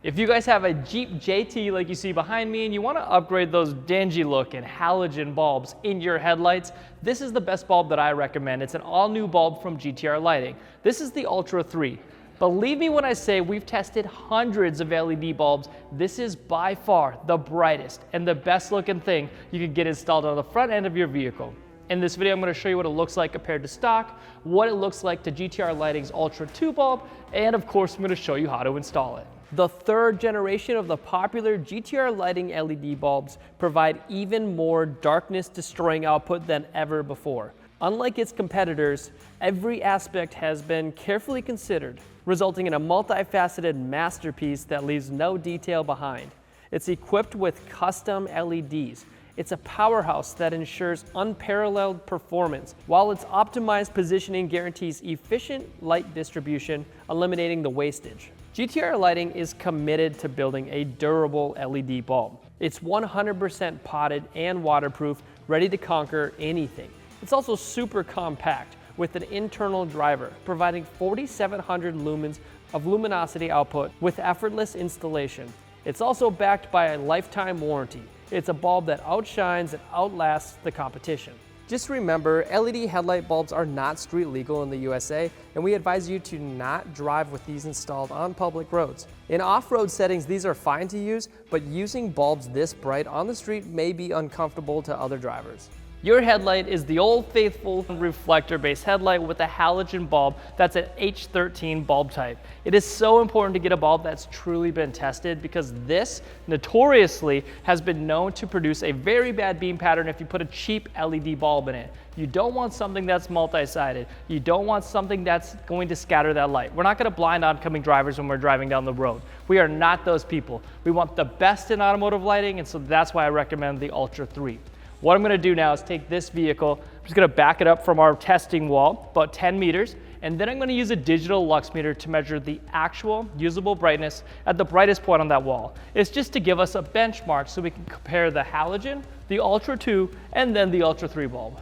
If you guys have a Jeep JT like you see behind me and you want to upgrade those dingy look and halogen bulbs in your headlights, this is the best bulb that I recommend. It's an all-new bulb from GTR Lighting. This is the Ultra 3. Believe me when I say we've tested hundreds of LED bulbs. This is by far the brightest and the best looking thing you can get installed on the front end of your vehicle. In this video, I'm going to show you what it looks like compared to stock, what it looks like to GTR Lighting's Ultra 2 bulb, and of course, I'm going to show you how to install it. The third generation of the popular GTR Lighting LED bulbs provide even more darkness-destroying output than ever before. Unlike its competitors, every aspect has been carefully considered, resulting in a multifaceted masterpiece that leaves no detail behind. It's equipped with custom LEDs. It's a powerhouse that ensures unparalleled performance, while its optimized positioning guarantees efficient light distribution, eliminating the wastage. GTR Lighting is committed to building a durable LED bulb. It's 100% potted and waterproof, ready to conquer anything. It's also super compact with an internal driver, providing 4,700 lumens of luminosity output with effortless installation. It's also backed by a lifetime warranty. It's a bulb that outshines and outlasts the competition. Just remember, LED headlight bulbs are not street legal in the USA, and we advise you to not drive with these installed on public roads. In off-road settings, these are fine to use, but using bulbs this bright on the street may be uncomfortable to other drivers. Your headlight is the old faithful reflector-based headlight with a halogen bulb that's an H13 bulb type. It is so important to get a bulb that's truly been tested because this notoriously has been known to produce a very bad beam pattern if you put a cheap LED bulb in it. You don't want something that's multi-sided. You don't want something that's going to scatter that light. We're not going to blind oncoming drivers when we're driving down the road. We are not those people. We want the best in automotive lighting, and so that's why I recommend the Ultra 3. What I'm going to do now is take this vehicle, I'm just going to back it up from our testing wall, about 10 meters, and then I'm going to use a digital lux meter to measure the actual usable brightness at the brightest point on that wall. It's just to give us a benchmark so we can compare the halogen, the Ultra 2, and then the Ultra 3 bulb.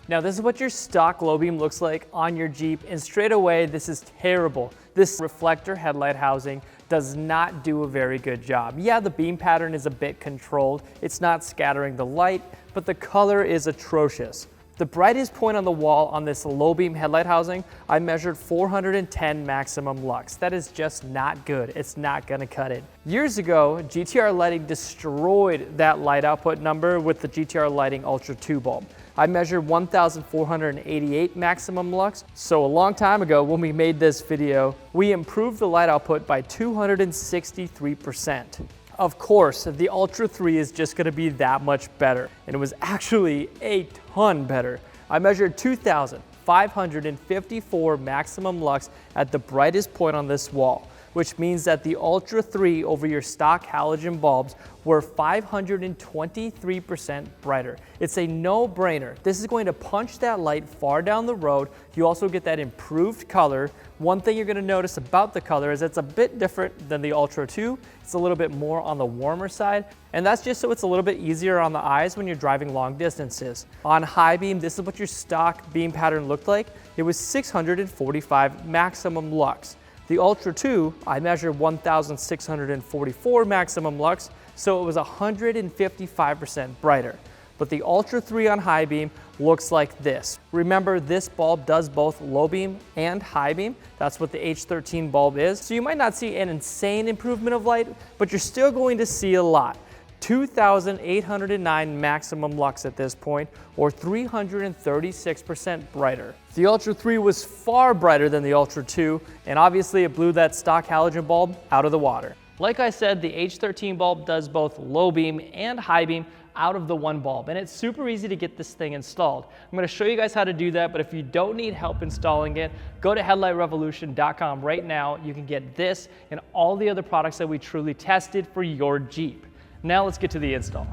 Now this is what your stock low beam looks like on your Jeep, and straight away this is terrible. This reflector headlight housing does not do a very good job. Yeah, the beam pattern is a bit controlled. It's not scattering the light, but the color is atrocious. The brightest point on the wall on this low beam headlight housing, I measured 410 maximum lux. That is just not good. It's not gonna cut it. Years ago, GTR Lighting destroyed that light output number with the GTR Lighting Ultra 2 bulb. I measured 1,488 maximum lux. So a long time ago when we made this video, we improved the light output by 263%. Of course, the Ultra 3 is just gonna be that much better, and it was actually a ton better. I measured 2,554 maximum lux at the brightest point on this wall, which means that the Ultra 3 over your stock halogen bulbs were 523% brighter. It's a no-brainer. This is going to punch that light far down the road. You also get that improved color. One thing you're gonna notice about the color is it's a bit different than the Ultra 2. It's a little bit more on the warmer side, and that's just so it's a little bit easier on the eyes when you're driving long distances. On high beam, this is what your stock beam pattern looked like. It was 645 maximum lux. The Ultra 2, I measured 1,644 maximum lux, so it was 155% brighter. But the Ultra 3 on high beam looks like this. Remember, this bulb does both low beam and high beam. That's what the H13 bulb is. So you might not see an insane improvement of light, but you're still going to see a lot. 2,809 maximum lux at this point, or 336% brighter. The Ultra 3 was far brighter than the Ultra 2, and obviously it blew that stock halogen bulb out of the water. Like I said, the H13 bulb does both low beam and high beam out of the one bulb, and it's super easy to get this thing installed. I'm gonna show you guys how to do that, but if you don't need help installing it, go to headlightrevolution.com right now. You can get this and all the other products that we truly tested for your Jeep. Now let's get to the install.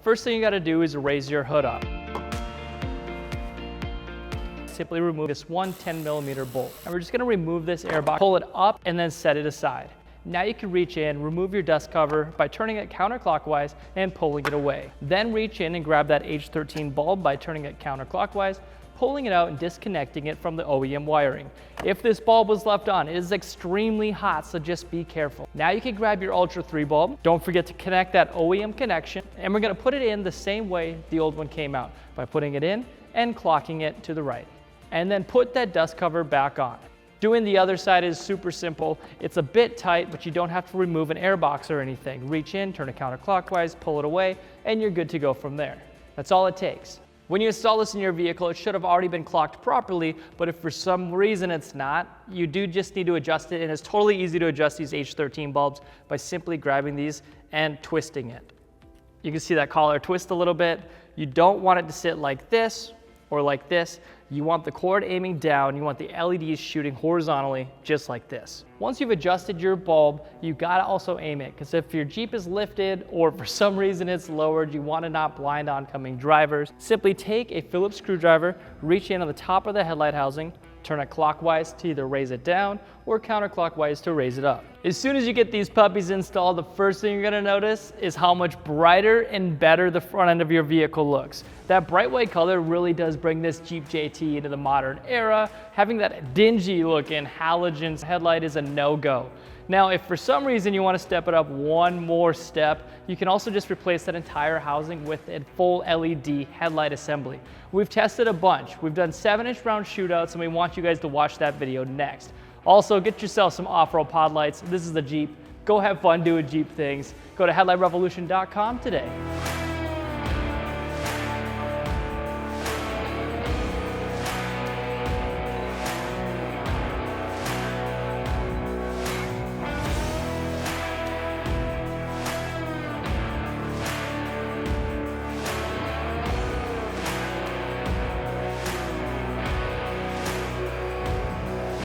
First thing you gotta do is raise your hood up. Simply remove this one 10mm bolt. And we're just gonna remove this air box, pull it up, and then set it aside. Now you can reach in, remove your dust cover by turning it counterclockwise and pulling it away. Then reach in and grab that H13 bulb by turning it counterclockwise, pulling it out and disconnecting it from the OEM wiring. If this bulb was left on, it is extremely hot, so just be careful. Now you can grab your Ultra 3 bulb. Don't forget to connect that OEM connection, and we're gonna put it in the same way the old one came out, by putting it in and clocking it to the right. And then put that dust cover back on. Doing the other side is super simple. It's a bit tight, but you don't have to remove an air box or anything. Reach in, turn it counterclockwise, pull it away, and you're good to go from there. That's all it takes. When you install this in your vehicle, it should have already been clocked properly, but if for some reason it's not, you do just need to adjust it, and it's totally easy to adjust these H13 bulbs by simply grabbing these and twisting it. You can see that collar twist a little bit. You don't want it to sit like this or like this. You want the cord aiming down. You want the LEDs shooting horizontally, just like this. Once you've adjusted your bulb, you gotta also aim it, because if your Jeep is lifted or for some reason it's lowered, you wanna not blind oncoming drivers. Simply take a Phillips screwdriver, reach in on the top of the headlight housing, turn it clockwise to either raise it down or counterclockwise to raise it up. As soon as you get these puppies installed, the first thing you're gonna notice is how much brighter and better the front end of your vehicle looks. That bright white color really does bring this Jeep JT into the modern era. Having that dingy looking halogen headlight is a no-go. Now, if for some reason you want to step it up one more step, you can also just replace that entire housing with a full LED headlight assembly. We've tested a bunch. We've done 7-inch round shootouts, and we want you guys to watch that video next. Also, get yourself some off-road pod lights. This is the Jeep. Go have fun doing Jeep things. Go to headlightrevolution.com today.